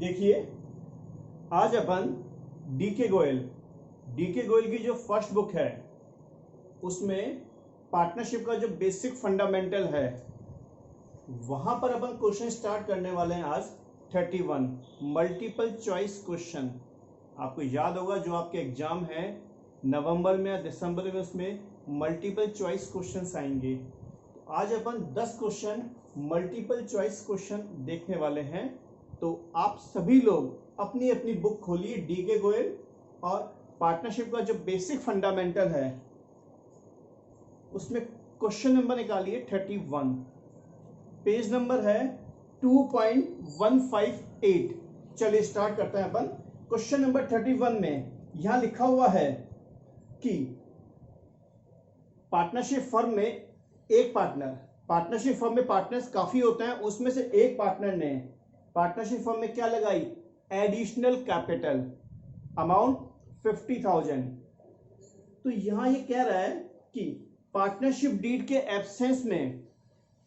देखिए, आज अपन डीके गोयल की जो फर्स्ट बुक है उसमें पार्टनरशिप का जो बेसिक फंडामेंटल है वहां पर अपन क्वेश्चन स्टार्ट करने वाले हैं आज 31 मल्टीपल चॉइस क्वेश्चन। आपको याद होगा जो आपके एग्जाम है नवंबर में या दिसंबर में, उसमें मल्टीपल चॉइस क्वेश्चंस आएंगे। तो आज अपन 10 क्वेश्चन मल्टीपल चॉइस क्वेश्चन देखने वाले हैं। तो आप सभी लोग अपनी अपनी बुक खोलिए, डीके गोयल और पार्टनरशिप का जो बेसिक फंडामेंटल है उसमें क्वेश्चन नंबर निकालिए 31, पेज नंबर है 2.158। चलिए स्टार्ट करते हैं अपन। क्वेश्चन नंबर 31 में यहां लिखा हुआ है कि पार्टनरशिप फर्म में एक पार्टनरशिप फर्म में पार्टनर्स काफी होते हैं, उसमें से एक पार्टनर ने पार्टनरशिप फर्म में क्या लगाई, एडिशनल कैपिटल अमाउंट 50,000। तो यहां ये कह रहा है कि पार्टनरशिप डीड के एब्सेंस में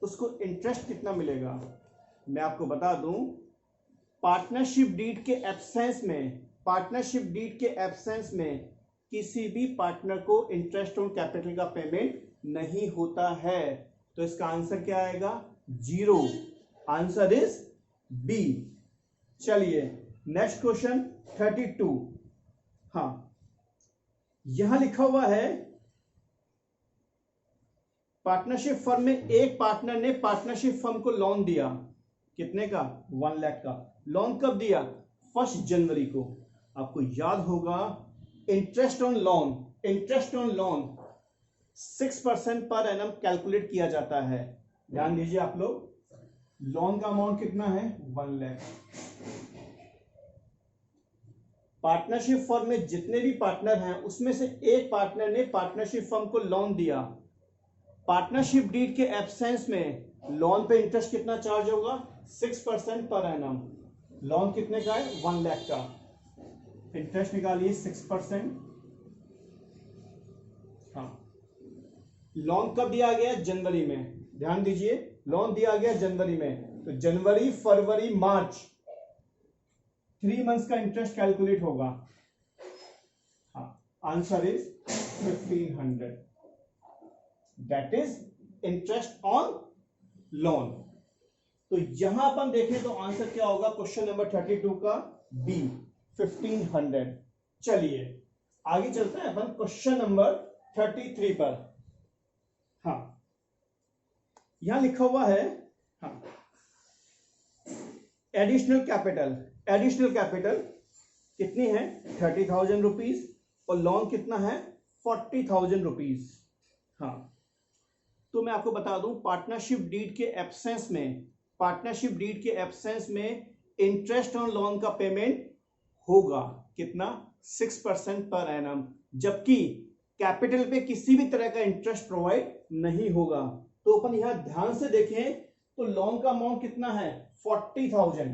उसको इंटरेस्ट कितना मिलेगा। मैं आपको बता दूं, पार्टनरशिप डीड के एब्सेंस में किसी भी पार्टनर को इंटरेस्ट ऑन कैपिटल का पेमेंट नहीं होता है। तो इसका आंसर क्या आएगा, 0। Answer is B. चलिए नेक्स्ट क्वेश्चन 32। हाँ, यहां लिखा हुआ है पार्टनरशिप फर्म में एक पार्टनर ने पार्टनरशिप फर्म को लोन दिया, कितने का, 1 लाख का। लोन कब दिया, 1 जनवरी को। आपको याद होगा interest on loan 6% per annum calculate किया जाता है। ध्यान दीजिए आप लोग, लोन का अमाउंट कितना है, 1 लाख। पार्टनरशिप फर्म में जितने भी पार्टनर हैं उसमें से एक पार्टनर ने पार्टनरशिप फर्म को लोन दिया। पार्टनरशिप डीड के एब्सेंस में लोन पे इंटरेस्ट कितना चार्ज होगा, 6% पर एनम। लोन कितने का है, 1 लाख का। इंटरेस्ट निकालिए 6%। हाँ, लोन कब दिया गया, जनवरी में। ध्यान दीजिए, लोन दिया गया जनवरी में, तो जनवरी फरवरी मार्च 3 मंथ्स का इंटरेस्ट कैलकुलेट होगा। हाँ, answer is 1500, that is interest on loan. तो यहां अपन देखें तो आंसर क्या होगा क्वेश्चन नंबर 32 का, बी 1500। चलिए आगे चलते हैं अपन क्वेश्चन नंबर 33 पर। हाँ, यहां लिखा हुआ है, हाँ, एडिशनल कैपिटल कितनी है, 30,000 रुपीज, और लोन कितना है, 40,000 रुपीज। हाँ, तो मैं आपको बता दूं पार्टनरशिप डीड के एब्सेंस में इंटरेस्ट ऑन लोन का पेमेंट होगा कितना, 6% पर एनम, जबकि कैपिटल पे किसी भी तरह का इंटरेस्ट प्रोवाइड नहीं होगा। तो अपन यहां ध्यान से देखें तो लोन का अमाउंट कितना है, 40,000।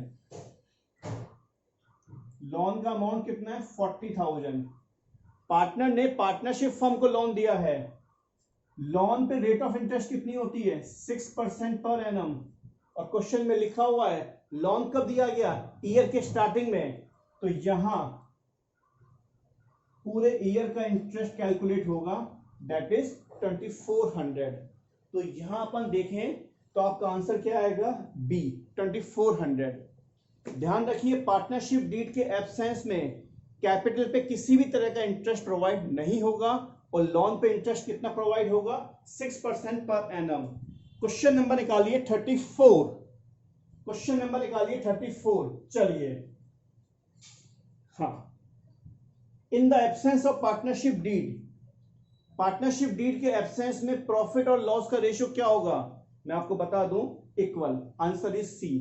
लोन का अमाउंट कितना है, 40,000। पार्टनर ने पार्टनरशिप फर्म को लोन दिया है, लोन पे रेट ऑफ इंटरेस्ट कितनी होती है, 6% पर एनम। और क्वेश्चन में लिखा हुआ है लोन कब दिया गया, ईयर के स्टार्टिंग में। तो यहां पूरे ईयर का इंटरेस्ट कैलकुलेट होगा, दैट इज 2400। तो यहां अपन देखें तो आपका आंसर क्या आएगा, बी 2400। ध्यान रखिए पार्टनरशिप डीड के एब्सेंस में कैपिटल पे किसी भी तरह का इंटरेस्ट प्रोवाइड नहीं होगा, और लोन पे इंटरेस्ट कितना प्रोवाइड होगा, 6% पर एनम। क्वेश्चन नंबर निकालिए 34। चलिए, हाँ, in the absence of partnership deed के एब्सेंस में प्रॉफिट और लॉस का रेशियो क्या होगा, मैं आपको बता दूं, equal. Answer is C.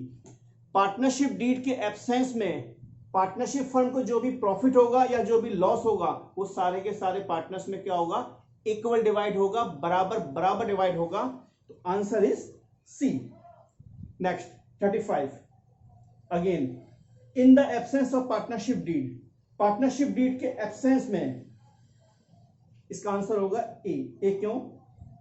Partnership deed के एब्सेंस में पार्टनरशिप फर्म को जो भी प्रॉफिट होगा या जो भी लॉस होगा वो सारे के सारे पार्टनर्स में क्या होगा, इक्वल डिवाइड होगा, बराबर डिवाइड होगा। तो answer is C. Next 35, again in the absence of partnership deed के एब्सेंस में इसका आंसर होगा ए क्यों,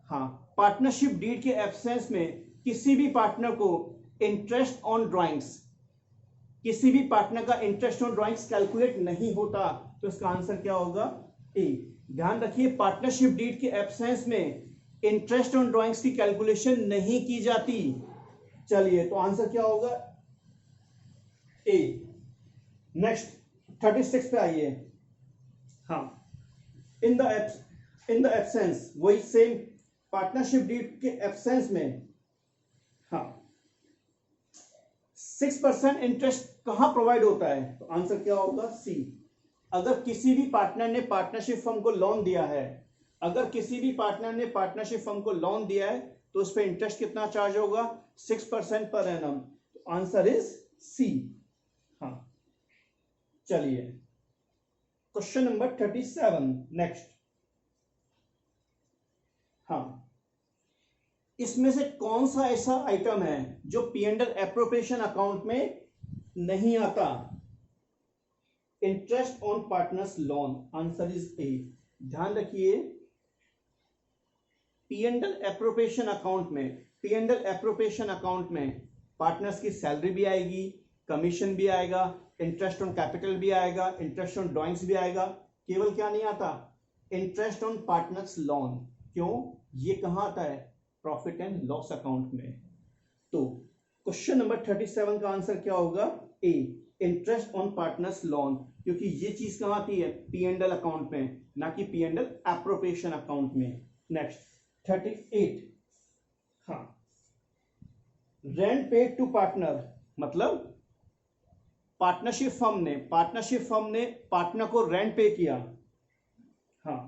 हाँ, पार्टनरशिप डीड के एब्सेंस में किसी भी पार्टनर को इंटरेस्ट ऑन ड्राइंग्स किसी भी पार्टनर का इंटरेस्ट ऑन ड्राइंग्स कैलकुलेट नहीं होता, तो इसका आंसर क्या होगा? ए। ध्यान रखिए, पार्टनरशिप डीड के एब्सेंस में इंटरेस्ट ऑन ड्राइंग्स की कैलकुलेशन नहीं की जाती। चलिए, तो आंसर क्या होगा? ए। नेक्स्ट 36 पे आइए। हाँ, इन द एब्सेंस, वही सेम पार्टनरशिप डीड के एब्सेंस में, हाँ, 6% इंटरेस्ट कहां प्रोवाइड होता है? तो आंसर क्या होगा? सी। अगर किसी भी पार्टनर ने पार्टनरशिप फर्म को लोन दिया है, अगर किसी भी पार्टनर ने पार्टनरशिप फर्म को लोन दिया है, तो उस पर इंटरेस्ट कितना चार्ज होगा? 6% पर एनम। तो आंसर इज सी। हाँ, चलिए, क्वेश्चन नंबर 37 नेक्स्ट। हाँ, इसमें से कौन सा ऐसा आइटम है जो P&L एप्रोप्रिएशन अकाउंट में नहीं आता? Interest on partners loan. Answer is a. ध्यान रखिए, P&L एप्रोप्रिएशन अकाउंट में, P&L एप्रोप्रिएशन अकाउंट में पार्टनर्स की सैलरी भी आएगी, कमीशन भी आएगा, इंटरेस्ट ऑन कैपिटल भी आएगा, इंटरेस्ट ऑन ड्राइंग्स भी आएगा। केवल क्या नहीं आता? Interest on partners loan. क्यों? ये कहां आता है? प्रॉफिट एंड लॉस अकाउंट में। तो क्वेश्चन नंबर 37 का आंसर क्या होगा? ए, इंटरेस्ट ऑन पार्टनर्स लोन, क्योंकि ये चीज कहां आती है? P&L अकाउंट में, ना कि P&L एप्रोप्रिएशन अकाउंट में। नेक्स्ट 38। हाँ, रेंट पेड टू पार्टनर, मतलब पार्टनरशिप फर्म ने पार्टनर को रेंट पे किया। हाँ,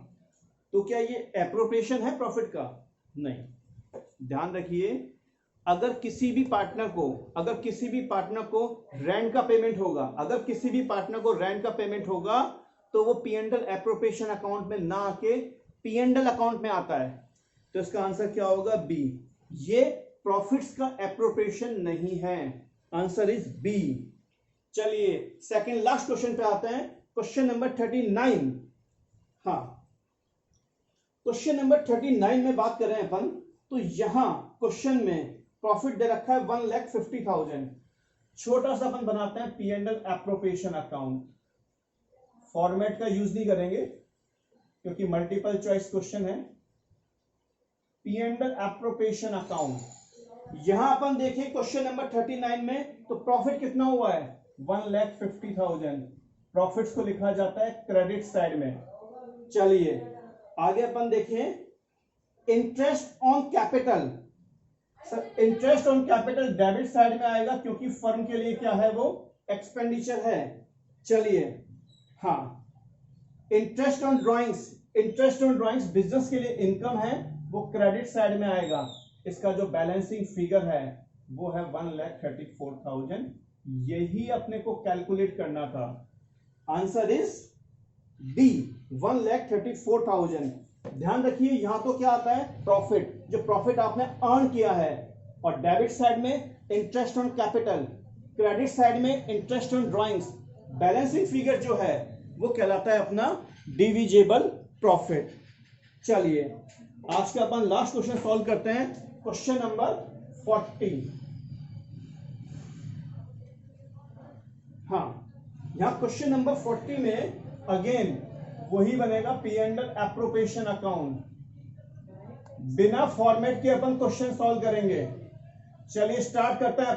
तो क्या ये एप्रोप्रिएशन है प्रॉफिट का? नहीं। ध्यान रखिए, अगर किसी भी पार्टनर को रेंट का पेमेंट होगा, तो वो P&L एप्रोप्रिएशन अकाउंट में ना आके P&L अकाउंट में आता है। तो इसका आंसर क्या होगा? बी। ये प्रॉफिट्स का एप्रोप्रिएशन नहीं है। Answer is B. चलिए, सेकंड लास्ट क्वेश्चन पे आते हैं, क्वेश्चन नंबर 39। हाँ, क्वेश्चन नंबर 39 में बात कर रहे हैं अपन, तो यहां क्वेश्चन में प्रॉफिट दे रखा है 1,50,000। छोटा सा अपन बनाते हैं P&L एप्रोप्रिएशन अकाउंट। फॉर्मेट का यूज नहीं करेंगे क्योंकि मल्टीपल चॉइस क्वेश्चन है। P&L एप्रोप्रिएशन अकाउंट, यहां अपन देखें क्वेश्चन नंबर 39 में, तो प्रॉफिट कितना हुआ है? 1,50,000। प्रॉफिट्स को लिखा जाता है क्रेडिट साइड में। चलिए, आगे अपन देखें, interest on capital. Sir, interest on capital debit side में आएगा, क्योंकि फर्म के लिए क्या है? वो एक्सपेंडिचर है। चलिए, हाँ, इंटरेस्ट ऑन ड्राइंग्स बिजनेस के लिए इनकम है, वो क्रेडिट साइड में आएगा। इसका जो बैलेंसिंग फिगर है वो है 1,34,000। यही अपने को कैलकुलेट करना था। Answer is D, 1,34,000। ध्यान रखिए, यहां तो क्या आता है? प्रॉफिट, जो प्रॉफिट आपने अर्न किया है, और डेबिट साइड में interest on capital, credit side में interest on drawings. Balancing figure जो है वो कहलाता है अपना डिविजिबल प्रॉफिट। चलिए, आज का अपन लास्ट क्वेश्चन सॉल्व करते हैं, क्वेश्चन नंबर 40। हाँ, यहां क्वेश्चन नंबर 40 में अगेन वही बनेगा P&L एप्रोप्रिएशन अकाउंट। बिना फॉर्मेट के अपन क्वेश्चन सॉल्व करेंगे। चलिए, स्टार्ट करते हैं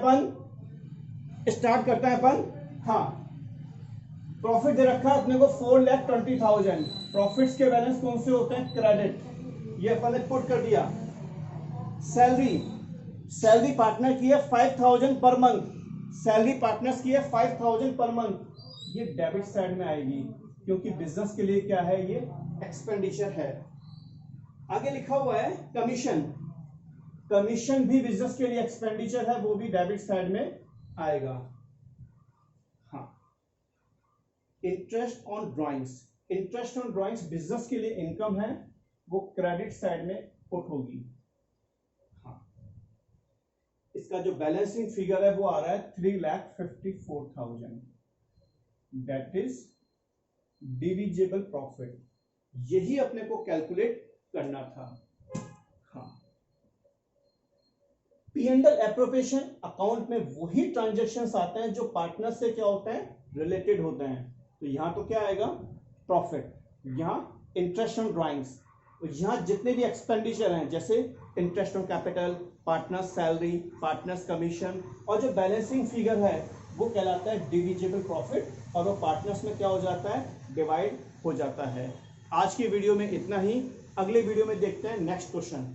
अपन। हाँ, प्रॉफिट दे रखा है अपने को 4,20,000। प्रॉफिट्स के बैलेंस कौन से होते हैं? क्रेडिट। ये अपन ने पुट कर दिया। सैलरी पार्टनर की है 5,000 पर मंथ। सैलरी पार्टनर्स की है 5,000 पर मंथ। ये डेबिट साइड में आएगी, क्योंकि बिजनेस के लिए क्या है? ये एक्सपेंडिचर है। आगे लिखा हुआ है कमीशन भी बिजनेस के लिए एक्सपेंडिचर है, वो भी डेबिट साइड में आएगा। हाँ, इंटरेस्ट ऑन ड्राइंग्स बिजनेस के लिए इनकम है, वो क्रेडिट साइड में पुट होगी। हाँ, इसका जो बैलेंसिंग फिगर है वो आ रहा है 3,54,000। That is divisible profit. यही अपने को कैलकुलेट करना था। हाँ, P&L एप्रोप्रिएशन अकाउंट में वही ट्रांजेक्शन्स आते हैं जो पार्टनर से क्या होते हैं, रिलेटेड होते हैं। तो यहां तो क्या आएगा, प्रॉफिट, यहां इंटरेस्ट ऑन ड्राइंग्स, यहां जितने भी एक्सपेंडिचर हैं जैसे interest on capital, partners salary, partners commission, और जो बैलेंसिंग फिगर है वो कहलाता है डिविजिबल प्रॉफिट, और वो पार्टनर्स में क्या हो जाता है, डिवाइड हो जाता है। आज की वीडियो में इतना ही, अगले वीडियो में देखते हैं नेक्स्ट क्वेश्चन।